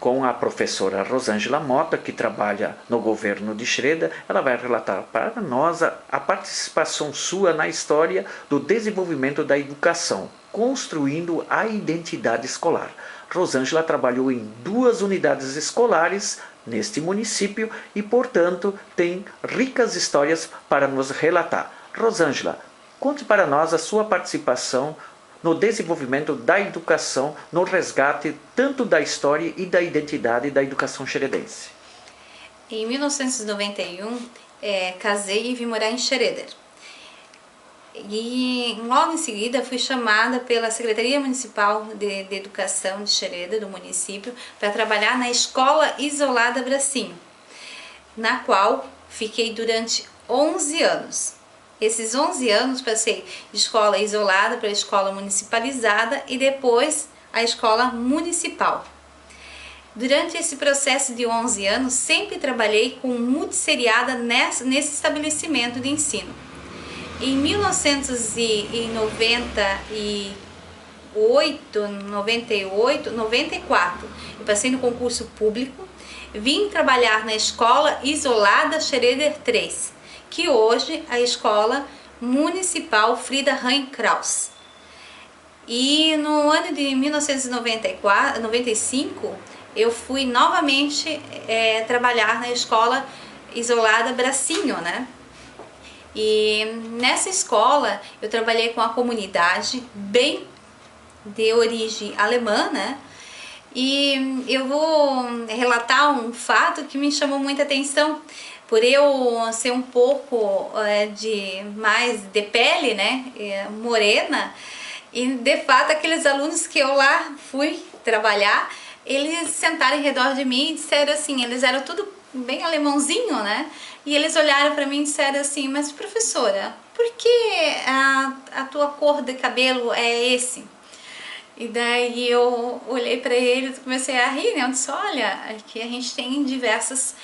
com a professora Rosângela Mota, que trabalha no governo de Xereda. Ela vai relatar para nós a participação sua na história do desenvolvimento da educação, construindo a identidade escolar. Rosângela trabalhou em 2 unidades escolares neste município e, portanto, tem ricas histórias para nos relatar. Rosângela, conte para nós a sua participação no desenvolvimento da educação, no resgate tanto da história e da identidade da educação xeredense. Em 1991, casei e vim morar em Xereder. E logo em seguida fui chamada pela Secretaria Municipal de Educação de Xereda, do município, para trabalhar na Escola Isolada Bracinho, na qual fiquei durante 11 anos. Esses 11 anos passei de escola isolada para a escola municipalizada e depois a escola municipal. Durante esse processo de 11 anos, sempre trabalhei com multisseriada nesse estabelecimento de ensino. Em 1994, eu passei no concurso público, vim trabalhar na Escola Isolada Xereder 3, que hoje é a Escola Municipal Frida Heine-Kraus. E no ano de 1995, eu fui novamente trabalhar na Escola Isolada Bracinho, né? E nessa escola eu trabalhei com a comunidade bem de origem alemã, né? E eu vou relatar um fato que me chamou muita atenção, por eu ser um pouco mais de pele, né, morena, e de fato aqueles alunos que eu lá fui trabalhar, eles sentaram em redor de mim e disseram assim, eles eram tudo bem alemãozinho, né? E eles olharam para mim e disseram assim, mas professora, por que a tua cor de cabelo é esse? E daí eu olhei para eles e comecei a rir, né? Eu disse, olha, aqui a gente tem diversas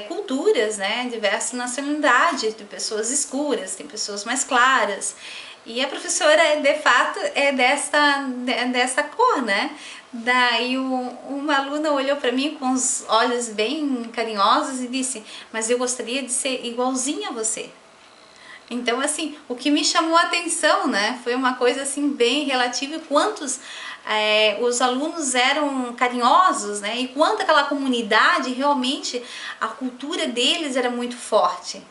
culturas, né? Diversas nacionalidades, de pessoas escuras, tem pessoas mais claras. E a professora, de fato, é dessa cor, né? Daí uma aluna olhou para mim com os olhos bem carinhosos e disse, mas eu gostaria de ser igualzinha a você. Então, assim, o que me chamou a atenção, né, foi uma coisa assim bem relativa, quantos os alunos eram carinhosos, né, e quanto aquela comunidade, realmente, a cultura deles era muito forte.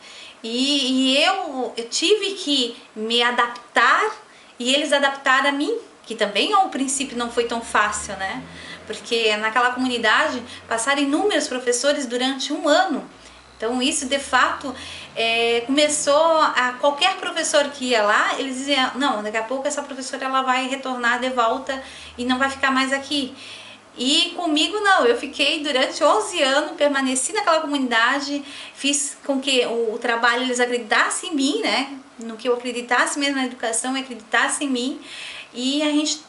E eu tive que me adaptar e eles adaptaram a mim, que também ao princípio não foi tão fácil, né, porque naquela comunidade passaram inúmeros professores durante um ano. Então isso de fato começou a qualquer professor que ia lá, eles diziam, não, daqui a pouco essa professora ela vai retornar de volta e não vai ficar mais aqui. E comigo não, eu fiquei durante 11 anos, permaneci naquela comunidade, fiz com que o trabalho eles acreditassem em mim, né, no que eu acreditasse mesmo na educação, acreditasse em mim, e a gente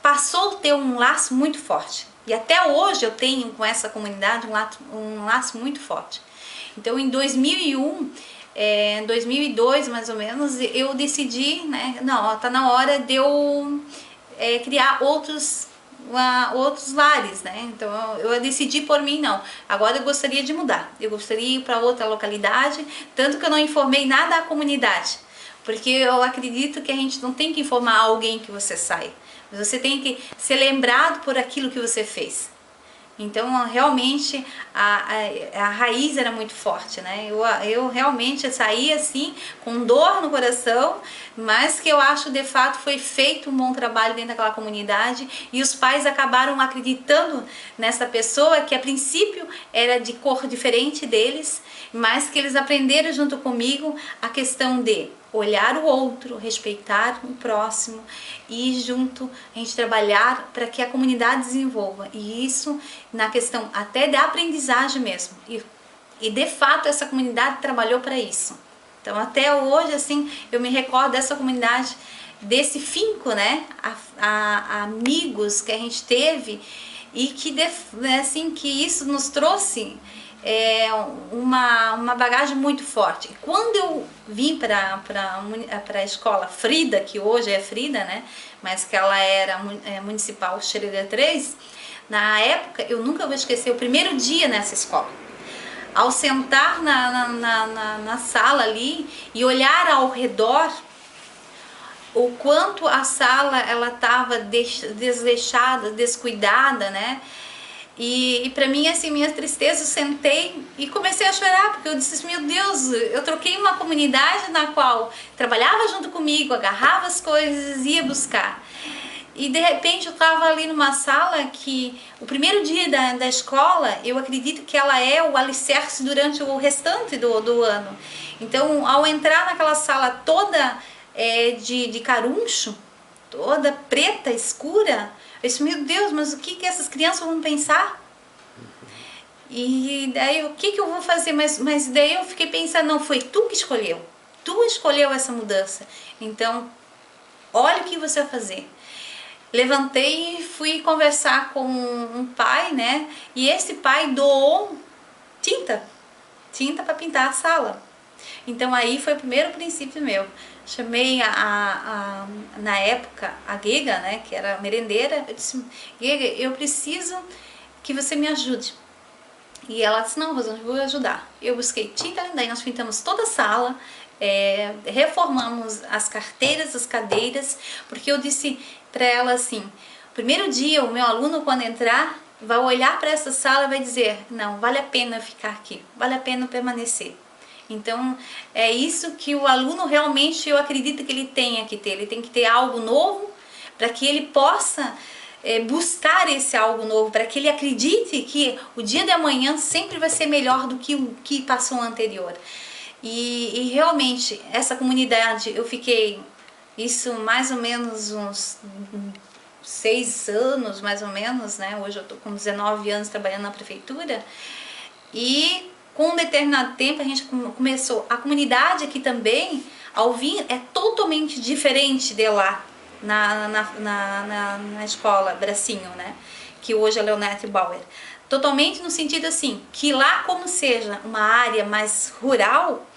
passou a ter um laço muito forte. E até hoje eu tenho com essa comunidade um laço muito forte. Então em 2001, 2002 mais ou menos, eu decidi, né, não, tá na hora de eu criar outros lares, né, então eu decidi por mim, não, agora eu gostaria de mudar, eu gostaria de ir para outra localidade, tanto que eu não informei nada à comunidade, porque eu acredito que a gente não tem que informar alguém que você sai, você tem que ser lembrado por aquilo que você fez. Então realmente a raiz era muito forte, né? Eu realmente saí assim com dor no coração, mas que eu acho de fato foi feito um bom trabalho dentro daquela comunidade e os pais acabaram acreditando nessa pessoa que a princípio era de cor diferente deles, mas que eles aprenderam junto comigo a questão de olhar o outro, respeitar o próximo e junto a gente trabalhar para que a comunidade desenvolva, e isso na questão até da aprendizagem mesmo, e de fato essa comunidade trabalhou para isso. Então até hoje assim eu me recordo dessa comunidade, desse finco, né, amigos que a gente teve e que assim que isso nos trouxe uma bagagem muito forte. Quando eu vim para a escola Frida, que hoje é Frida, né, mas que ela era municipal Xereder 3, Na época, eu nunca vou esquecer o primeiro dia nessa escola. Ao sentar na sala ali e olhar ao redor, o quanto a sala ela estava desleixada, descuidada, né? E para mim, assim, minha tristeza, eu sentei e comecei a chorar, porque eu disse, meu Deus, eu troquei uma comunidade na qual trabalhava junto comigo, agarrava as coisas, ia buscar. E de repente eu estava ali numa sala que o primeiro dia da escola, eu acredito que ela é o alicerce durante o restante do ano. Então, ao entrar naquela sala toda de caruncho, toda preta, escura, eu disse, meu Deus, mas o que essas crianças vão pensar? E daí, o que eu vou fazer? Mas daí eu fiquei pensando, não, foi tu que escolheu. Tu escolheu essa mudança. Então, olha o que você vai fazer. Levantei e fui conversar com um pai, né? E esse pai doou tinta para pintar a sala. Então aí foi o primeiro princípio meu. Chamei na época a Giga, né, que era merendeira. Eu disse, Giga, eu preciso que você me ajude. E ela disse, não, Rosângela, eu vou ajudar. Eu busquei tinta, daí nós pintamos toda a sala, reformamos as carteiras, as cadeiras, porque eu disse para ela assim, primeiro dia o meu aluno quando entrar vai olhar para essa sala e vai dizer, não, vale a pena ficar aqui, vale a pena permanecer. Então é isso que o aluno realmente, eu acredito que ele tenha que ter, ele tem que ter algo novo para que ele possa buscar esse algo novo, para que ele acredite que o dia de amanhã sempre vai ser melhor do que o que passou anterior. E realmente essa comunidade eu fiquei isso mais ou menos uns 6 anos, mais ou menos, né? Hoje eu tô com 19 anos trabalhando na prefeitura. E com um determinado tempo a gente começou, a comunidade aqui também, ao vir, é totalmente diferente de lá, na escola Bracinho, né? Que hoje é Leonete Bauer. Totalmente no sentido assim, que lá como seja uma área mais rural,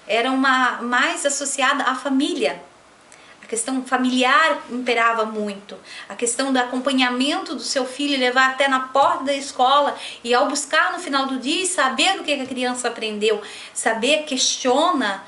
era uma mais associada à família. A questão familiar imperava muito, a questão do acompanhamento do seu filho, levar até na porta da escola e ao buscar no final do dia e saber o que a criança aprendeu, saber, questiona.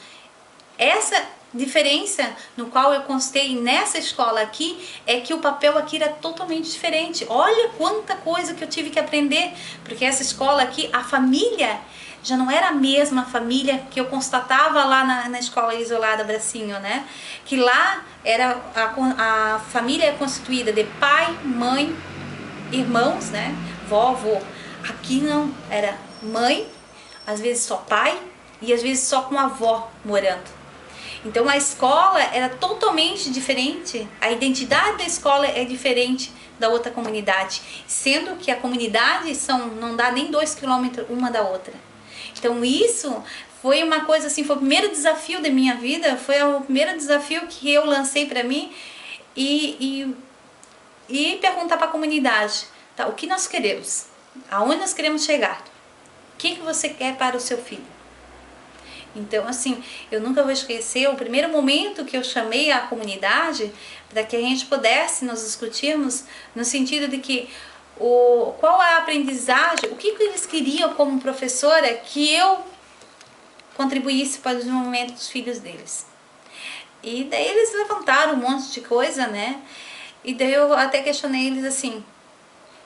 Essa diferença no qual eu constatei nessa escola aqui é que o papel aqui era totalmente diferente. Olha quanta coisa que eu tive que aprender, porque essa escola aqui, a família já não era a mesma família que eu constatava lá na escola isolada Bracinho, né? Que lá era a família é constituída de pai, mãe, irmãos, né? Vó. Aqui não, era mãe, às vezes só pai e às vezes só com a avó morando. Então a escola era totalmente diferente, a identidade da escola é diferente da outra comunidade, sendo que a comunidade não dá nem 2 quilômetros uma da outra. Então isso foi uma coisa assim, foi o primeiro desafio da minha vida, foi o primeiro desafio que eu lancei para mim e perguntar para a comunidade, tá, o que nós queremos, aonde nós queremos chegar, o que você quer para o seu filho? Então assim, eu nunca vou esquecer o primeiro momento que eu chamei a comunidade para que a gente pudesse nos discutirmos no sentido de que qual a aprendizagem, o que eles queriam como professora que eu contribuísse para o desenvolvimento dos filhos deles. E daí eles levantaram um monte de coisa, né? E daí eu até questionei eles assim,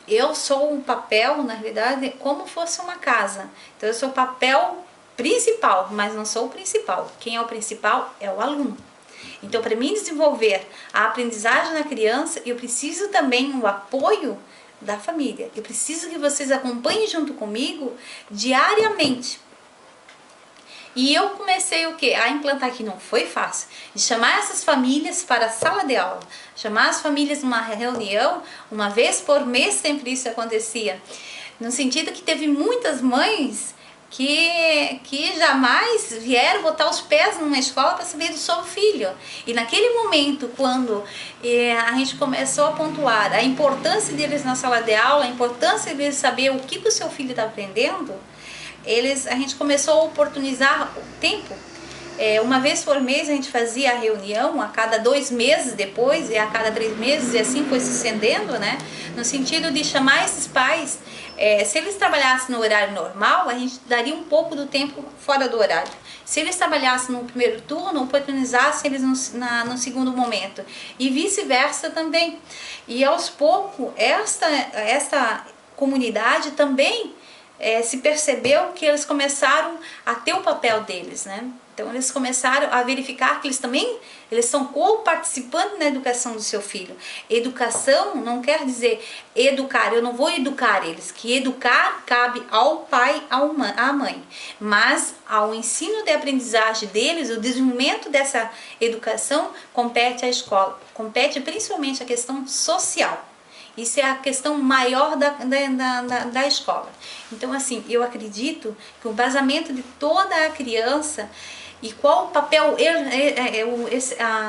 eu sou um papel, na realidade, como fosse uma casa. Então eu sou o papel principal, mas não sou o principal. Quem é o principal é o aluno. Então para mim desenvolver a aprendizagem na criança, eu preciso também o apoio da família. Eu preciso que vocês acompanhem junto comigo diariamente. E eu comecei o quê? A implantar, que não foi fácil, de chamar essas famílias para a sala de aula, chamar as famílias numa reunião, uma vez por mês sempre isso acontecia, no sentido que teve muitas mães que jamais vieram botar os pés numa escola para saber do seu filho. E naquele momento, quando a gente começou a pontuar a importância deles na sala de aula, a importância deles saber o que o seu filho está aprendendo, a gente começou a oportunizar o tempo Uma vez por mês a gente fazia a reunião, a cada 2 meses depois, e a cada 3 meses, e assim foi se estendendo, né? No sentido de chamar esses pais, se eles trabalhassem no horário normal, a gente daria um pouco do tempo fora do horário. Se eles trabalhassem no primeiro turno, oportunizassem eles no segundo momento. E vice-versa também. E aos poucos, esta comunidade também se percebeu que eles começaram a ter o papel deles, né? Então eles começaram a verificar que eles são co-participantes na educação do seu filho. Educação não quer dizer educar, eu não vou educar eles, que educar cabe ao pai, à mãe, mas ao ensino de aprendizagem deles, o desenvolvimento dessa educação compete à escola, compete principalmente à questão social. Isso é a questão maior da escola. Então, assim, eu acredito que o embasamento de toda a criança e qual o papel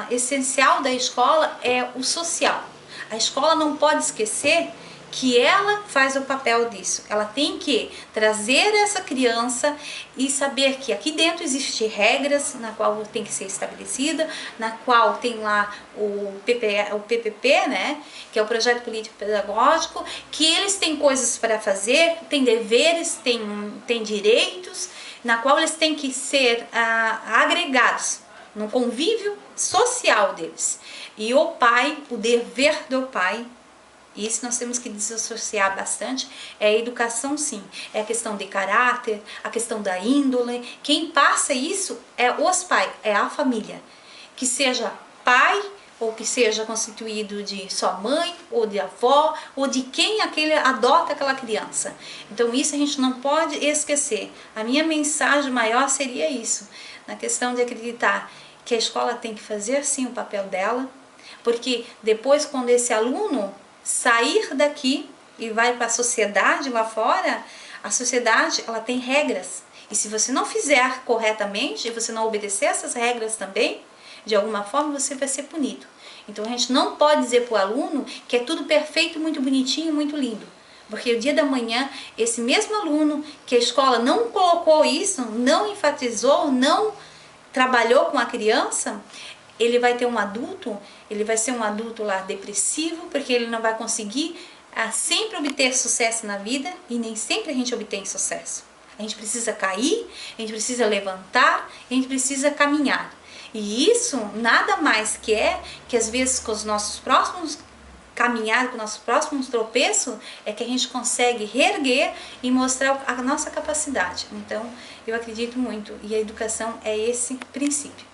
essencial da escola é o social. A escola não pode esquecer que ela faz o papel disso. Ela tem que trazer essa criança e saber que aqui dentro existem regras na qual tem que ser estabelecida, na qual tem lá o PPP, né, que é o Projeto Político Pedagógico, que eles têm coisas para fazer, têm deveres, têm direitos, na qual eles têm que ser agregados no convívio social deles. E o pai, o dever do pai, isso nós temos que desassociar bastante, é a educação sim, é a questão de caráter, a questão da índole. Quem passa isso é os pais, é a família, que seja pai ou que seja constituído de sua mãe ou de avó ou de quem adota aquela criança. Então isso a gente não pode esquecer. A minha mensagem maior seria isso, na questão de acreditar que a escola tem que fazer sim o papel dela, porque depois quando esse aluno sair daqui e vai para a sociedade lá fora, a sociedade ela tem regras. E se você não fizer corretamente, e você não obedecer essas regras também, de alguma forma você vai ser punido. Então a gente não pode dizer para o aluno que é tudo perfeito, muito bonitinho, muito lindo. Porque o dia da manhã, esse mesmo aluno que a escola não colocou isso, não enfatizou, não trabalhou com a criança, ele vai ter um adulto, ele vai ser um adulto lá depressivo, porque ele não vai conseguir sempre obter sucesso na vida, e nem sempre a gente obtém sucesso. A gente precisa cair, a gente precisa levantar, a gente precisa caminhar. E isso nada mais que às vezes com os nossos próximos caminhar, com os nossos próximos tropeços, é que a gente consegue reerguer e mostrar a nossa capacidade. Então, eu acredito muito, e a educação é esse princípio.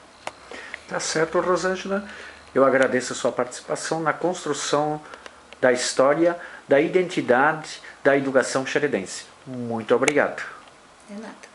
Tá certo, Rosângela. Eu agradeço a sua participação na construção da história, da identidade da educação xeredense. Muito obrigado. De nada.